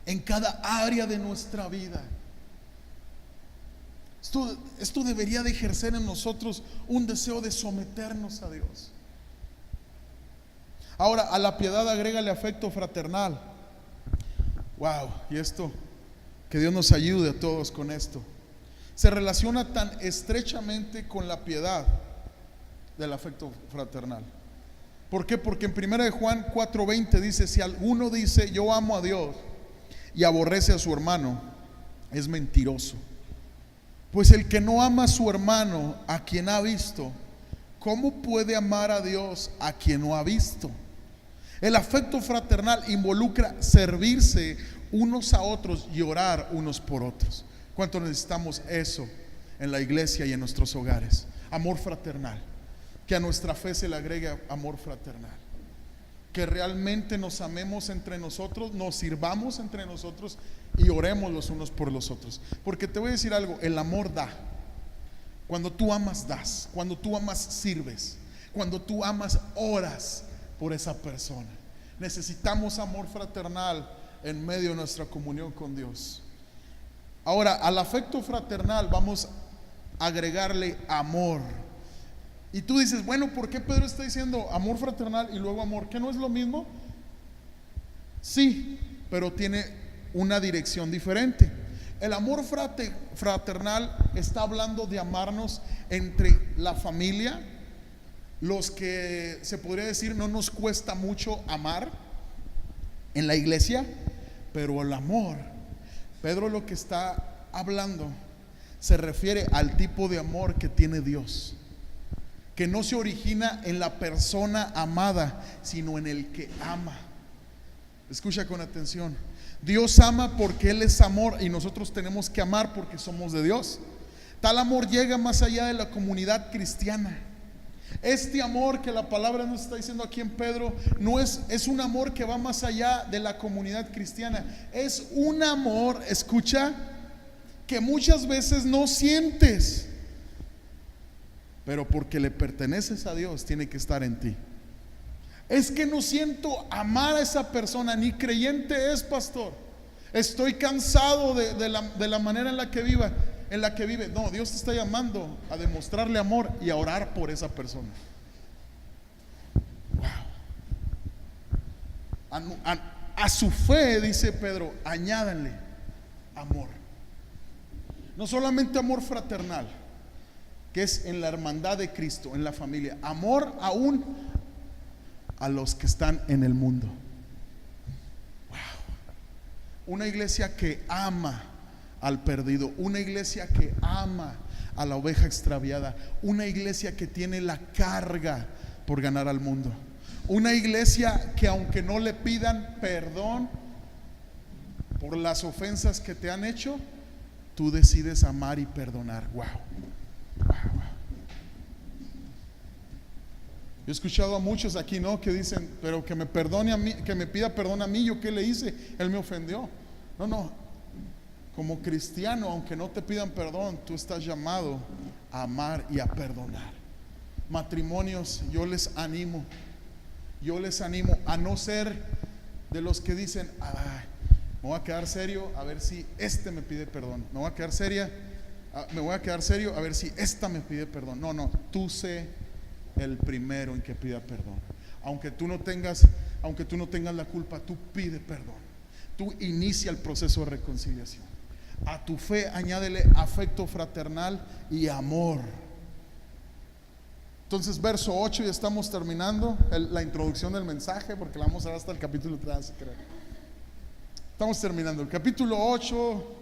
En cada área de nuestra vida. Esto debería de ejercer en nosotros un deseo de someternos a Dios. Ahora, a la piedad agrégale afecto fraternal. Wow, y esto, que Dios nos ayude a todos con esto. Se relaciona tan estrechamente con la piedad del afecto fraternal. ¿Por qué? Porque en 1 de Juan 4:20 dice: si alguno dice yo amo a Dios y aborrece a su hermano, es mentiroso. Pues el que no ama a su hermano, a quien ha visto, ¿cómo puede amar a Dios a quien no ha visto? El afecto fraternal involucra servirse unos a otros y orar unos por otros. ¿Cuánto necesitamos eso en la iglesia y en nuestros hogares? Amor fraternal. Que a nuestra fe se le agregue amor fraternal. Que realmente nos amemos entre nosotros, nos sirvamos entre nosotros y oremos los unos por los otros. Porque te voy a decir algo, el amor da. Cuando tú amas, das. Cuando tú amas, sirves. Cuando tú amas, oras por esa persona. Necesitamos amor fraternal en medio de nuestra comunión con Dios. Ahora, al afecto fraternal vamos a agregarle amor. Y tú dices, bueno, ¿por qué Pedro está diciendo amor fraternal y luego amor? ¿Que no es lo mismo? Sí, pero tiene una dirección diferente. El amor fraternal está hablando de amarnos entre la familia, los que se podría decir no nos cuesta mucho amar en la iglesia, pero el amor, Pedro lo que está hablando se refiere al tipo de amor que tiene Dios, que no se origina en la persona amada, sino en el que ama. Escucha con atención. Dios ama porque Él es amor y nosotros tenemos que amar porque somos de Dios. Tal amor llega más allá de la comunidad cristiana. Este amor que la palabra nos está diciendo aquí en Pedro no es un amor que va más allá de la comunidad cristiana. Es un amor, escucha, que muchas veces no sientes, pero porque le perteneces a Dios tiene que estar en ti. Es que no siento amar a esa persona, ni creyente es, pastor. Estoy cansado de la manera en la que vive. No, Dios te está llamando a demostrarle amor y a orar por esa persona. Wow. A su fe, dice Pedro, añádanle amor. No solamente amor fraternal, que es en la hermandad de Cristo, en la familia. Amor aún a los que están en el mundo. Wow. Una iglesia que ama al perdido, una iglesia que ama a la oveja extraviada, una iglesia que tiene la carga por ganar al mundo, una iglesia que aunque no le pidan perdón por las ofensas que te han hecho, tú decides amar y perdonar. Wow. Wow. Yo he escuchado a muchos aquí, ¿no?, que dicen, pero que me perdone a mí, que me pida perdón a mí. ¿Yo qué le hice? Él me ofendió. No, como cristiano, aunque no te pidan perdón, tú estás llamado a amar y a perdonar. Matrimonios, yo les animo a no ser de los que dicen, me voy a quedar serio a ver si este me pide perdón, me voy a quedar serio a ver si esta me pide perdón. No, tú sé el primero en que pida perdón. Aunque tú no tengas la culpa, tú pide perdón. Tú inicia el proceso de reconciliación. A tu fe añádele afecto fraternal y amor. Entonces, verso 8, y estamos terminando la introducción del mensaje, porque la vamos a ver hasta el capítulo 3, creo. Estamos terminando el capítulo 8,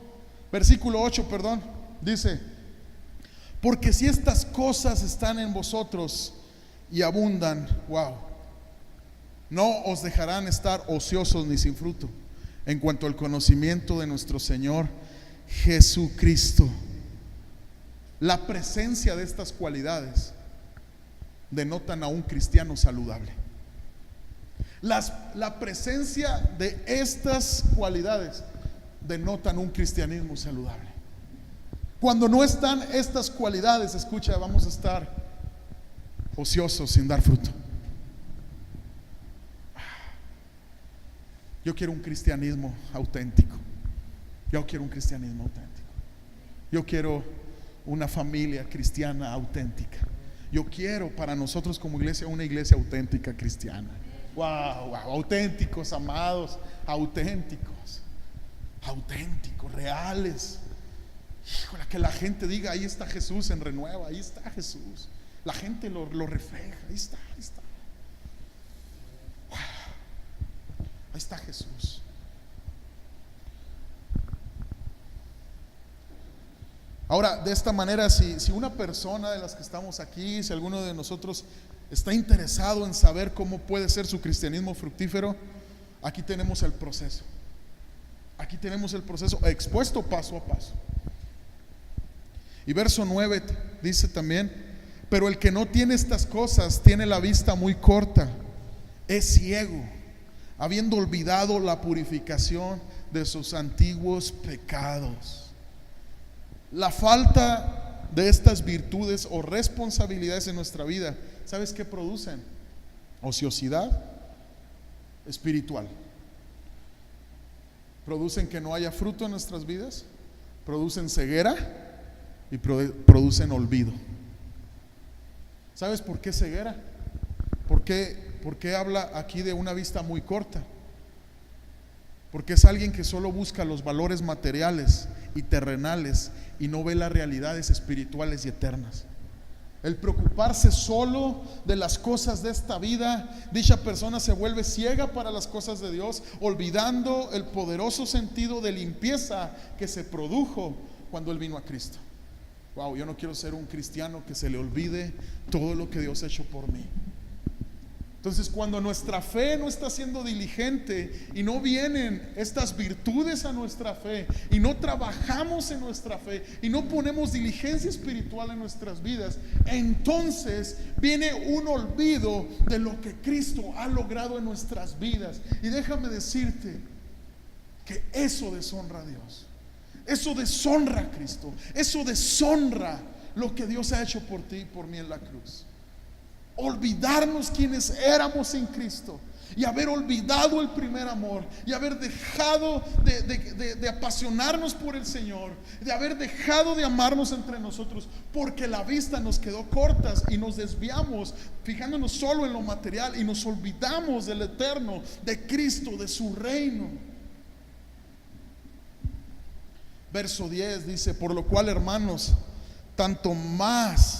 versículo 8, dice: porque si estas cosas están en vosotros y abundan, wow, no os dejarán estar ociosos ni sin fruto en cuanto al conocimiento de nuestro Señor Jesucristo. La presencia de estas cualidades denotan a un cristiano saludable. La presencia de estas cualidades denotan un cristianismo saludable. Cuando no están estas cualidades, escucha, vamos a estar ociosos sin dar fruto. Yo quiero un cristianismo auténtico. Yo quiero una familia cristiana auténtica. Yo quiero para nosotros como iglesia una iglesia auténtica cristiana. Wow, wow, auténticos, amados, auténticos, reales. Híjole, que la gente diga, ahí está Jesús en Renueva, ahí está Jesús. La gente lo refleja, ahí está. Wow, ahí está Jesús. Ahora, de esta manera, si una persona de las que estamos aquí, si alguno de nosotros está interesado en saber cómo puede ser su cristianismo fructífero, aquí tenemos el proceso. Aquí tenemos el proceso expuesto paso a paso. Y verso 9 dice también: pero el que no tiene estas cosas tiene la vista muy corta, es ciego, habiendo olvidado la purificación de sus antiguos pecados. La falta de estas virtudes o responsabilidades en nuestra vida, ¿sabes qué producen? Ociosidad espiritual. Producen que no haya fruto en nuestras vidas, producen ceguera y producen olvido. ¿Sabes por qué ceguera? ¿Por qué habla aquí de una vista muy corta? Porque es alguien que solo busca los valores materiales y terrenales y no ve las realidades espirituales y eternas. El preocuparse solo de las cosas de esta vida, dicha persona se vuelve ciega para las cosas de Dios, olvidando el poderoso sentido de limpieza que se produjo cuando Él vino a Cristo. Wow, yo no quiero ser un cristiano que se le olvide todo lo que Dios ha hecho por mí. Entonces, cuando nuestra fe no está siendo diligente y no vienen estas virtudes a nuestra fe y no trabajamos en nuestra fe y no ponemos diligencia espiritual en nuestras vidas, entonces viene un olvido de lo que Cristo ha logrado en nuestras vidas. Y déjame decirte que eso deshonra a Dios, eso deshonra a Cristo, eso deshonra lo que Dios ha hecho por ti y por mí en la cruz. Olvidarnos quienes éramos en Cristo y haber olvidado el primer amor y haber dejado de apasionarnos por el Señor, de haber dejado de amarnos entre nosotros, porque la vista nos quedó cortas y nos desviamos fijándonos solo en lo material y nos olvidamos del eterno, de Cristo, de su reino. Verso 10 dice: por lo cual, hermanos, tanto más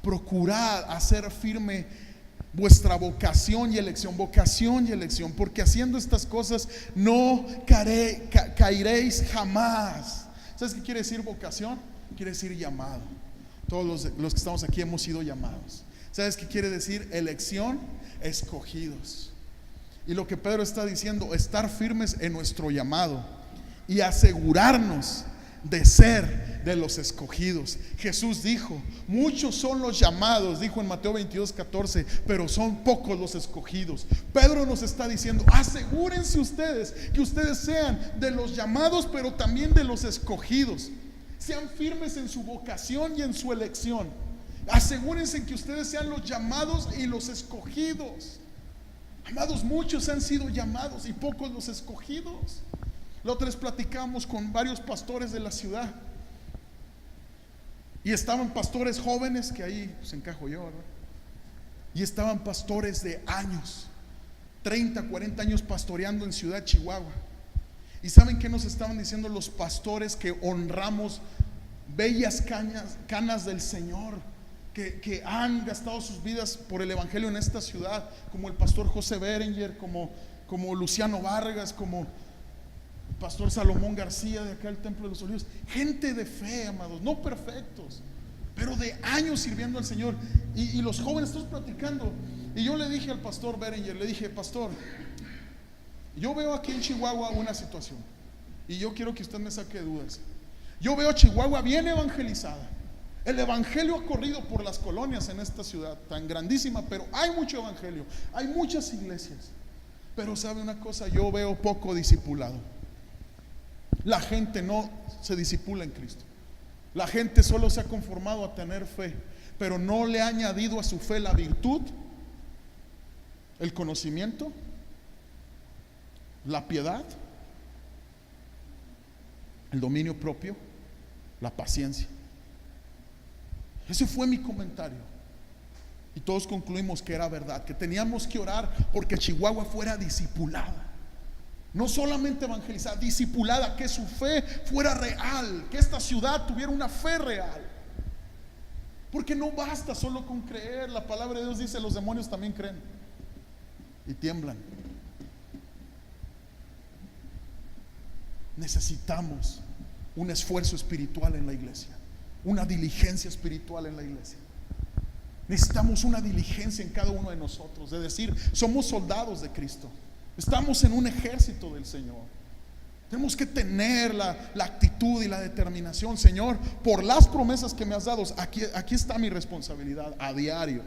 procurad hacer firme vuestra vocación y elección, porque haciendo estas cosas no caeréis jamás. ¿Sabes qué quiere decir vocación? Quiere decir llamado. Todos los que estamos aquí hemos sido llamados. ¿Sabes qué quiere decir elección? Escogidos. Y lo que Pedro está diciendo, estar firmes en nuestro llamado y asegurarnos de ser de los escogidos. Jesús dijo: muchos son los llamados, dijo en Mateo 22:14, pero son pocos los escogidos. Pedro nos está diciendo: asegúrense ustedes que ustedes sean de los llamados, pero también de los escogidos. Sean firmes en su vocación y en su elección. Asegúrense que ustedes sean los llamados y los escogidos. Amados, muchos han sido llamados y pocos los escogidos. La otra vez platicamos con varios pastores de la ciudad y estaban pastores jóvenes, que ahí pues encajo yo, ¿verdad? Y estaban pastores de años, 30, 40 años pastoreando en Ciudad Chihuahua. ¿Y saben qué nos estaban diciendo los pastores que honramos bellas canas del Señor, que han gastado sus vidas por el evangelio en esta ciudad, como el pastor José Berenger, como Luciano Vargas, como pastor Salomón García de acá del Templo de los Olivos? Gente de fe, amados, no perfectos, pero de años sirviendo al Señor. Y los jóvenes, estamos platicando, y yo le dije al pastor Berenger, le dije: pastor, yo veo aquí en Chihuahua una situación y yo quiero que usted me saque de dudas. Yo veo Chihuahua bien evangelizada, el evangelio ha corrido por las colonias en esta ciudad tan grandísima, pero hay mucho evangelio, hay muchas iglesias, pero sabe una cosa, yo veo poco discipulado. La gente no se discipula en Cristo. La gente solo se ha conformado a tener fe, pero no le ha añadido a su fe la virtud, el conocimiento, la piedad, el dominio propio, la paciencia. Ese fue mi comentario. Y todos concluimos que era verdad, que teníamos que orar porque Chihuahua fuera discipulada. No solamente evangelizada, discipulada, que su fe fuera real, que esta ciudad tuviera una fe real. Porque no basta solo con creer. La palabra de Dios dice: los demonios también creen y tiemblan. Necesitamos un esfuerzo espiritual en la iglesia, una diligencia espiritual en la iglesia. Necesitamos una diligencia en cada uno de nosotros, de decir: somos soldados de Cristo, estamos en un ejército del Señor. Tenemos que tener la actitud y la determinación: Señor, por las promesas que me has dado, aquí está mi responsabilidad a diario.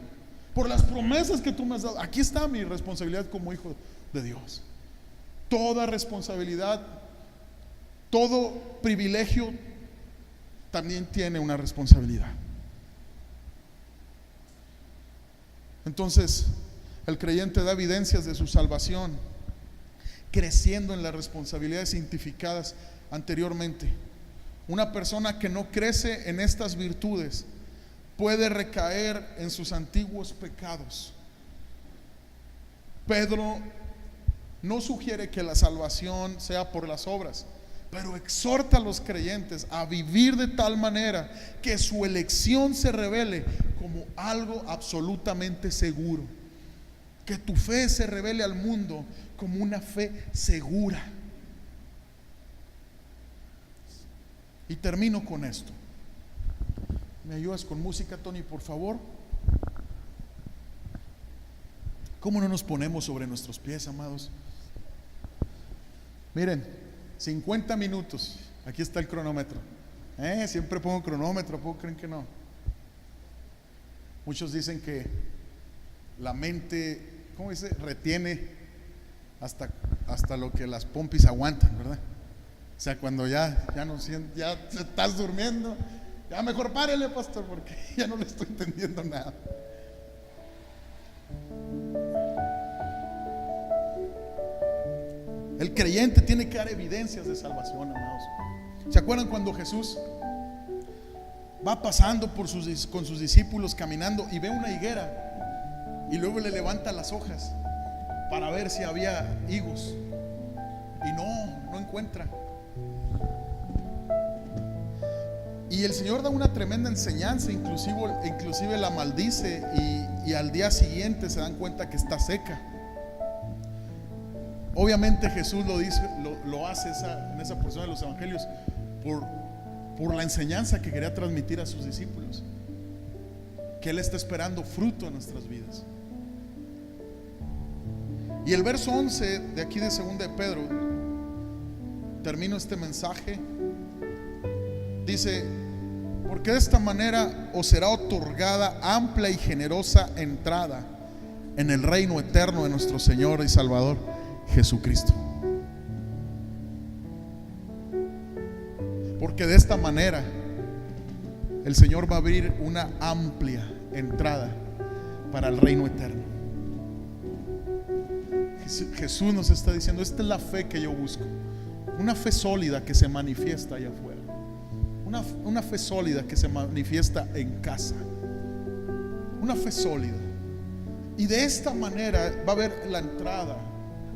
Por las promesas que tú me has dado, aquí está mi responsabilidad como hijo de Dios. Toda responsabilidad, todo privilegio también tiene una responsabilidad. Entonces, el creyente da evidencias de su salvación, creciendo en las responsabilidades identificadas anteriormente. Una persona que no crece en estas virtudes puede recaer en sus antiguos pecados. Pedro no sugiere que la salvación sea por las obras, pero exhorta a los creyentes a vivir de tal manera que su elección se revele como algo absolutamente seguro. Que tu fe se revele al mundo como una fe segura. Y termino con esto. ¿Me ayudas con música, Tony, por favor? ¿Cómo no nos ponemos sobre nuestros pies, amados? Miren, 50 minutos. Aquí está el cronómetro. Siempre pongo cronómetro, ¿puedo creen que no? Muchos dicen que la mente, ¿cómo dice? Retiene hasta lo que las pompis aguantan, ¿verdad? O sea, cuando ya no sientes, ya te estás durmiendo, ya mejor párele, pastor, porque ya no le estoy entendiendo nada. El creyente tiene que dar evidencias de salvación, amados. ¿Se acuerdan cuando Jesús va pasando con sus discípulos caminando y ve una higuera y luego le levanta las hojas para ver si había higos y no encuentra? Y el Señor da una tremenda enseñanza, inclusive la maldice, y al día siguiente se dan cuenta que está seca. Obviamente Jesús lo hace en esa porción de los evangelios por la enseñanza que quería transmitir a sus discípulos, que Él está esperando fruto en nuestras vidas. Y el verso 11 de aquí de 2 de Pedro, termino este mensaje, dice: porque de esta manera os será otorgada amplia y generosa entrada en el reino eterno de nuestro Señor y Salvador Jesucristo. Porque de esta manera el Señor va a abrir una amplia entrada para el reino eterno. Jesús nos está diciendo: esta es la fe que yo busco, una fe sólida que se manifiesta allá afuera, una fe sólida que se manifiesta en casa, una fe sólida. Y de esta manera va a haber la entrada,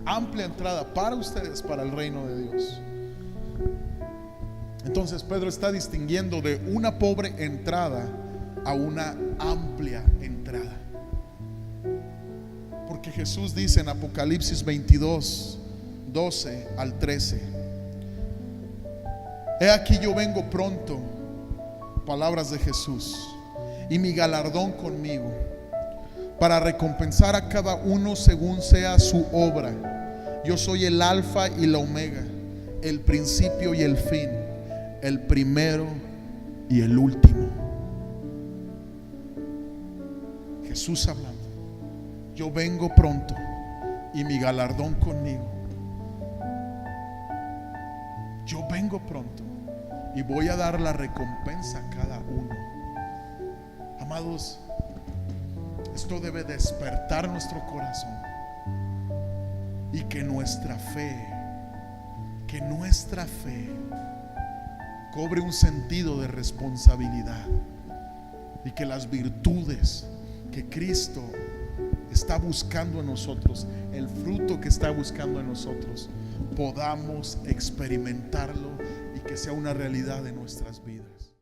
amplia entrada para ustedes, para el reino de Dios. Entonces Pedro está distinguiendo de una pobre entrada a una amplia entrada. Porque Jesús dice en Apocalipsis 22, 12 al 13: he aquí yo vengo pronto, palabras de Jesús, y mi galardón conmigo, para recompensar a cada uno según sea su obra. Yo soy el alfa y la omega, el principio y el fin, el primero y el último. Jesús hablando: yo vengo pronto y mi galardón conmigo. Yo vengo pronto y voy a dar la recompensa a cada uno. Amados, esto debe despertar nuestro corazón, y que nuestra fe cobre un sentido de responsabilidad, y que las virtudes que Cristo está buscando en nosotros, el fruto que está buscando en nosotros, podamos experimentarlo y que sea una realidad en nuestras vidas.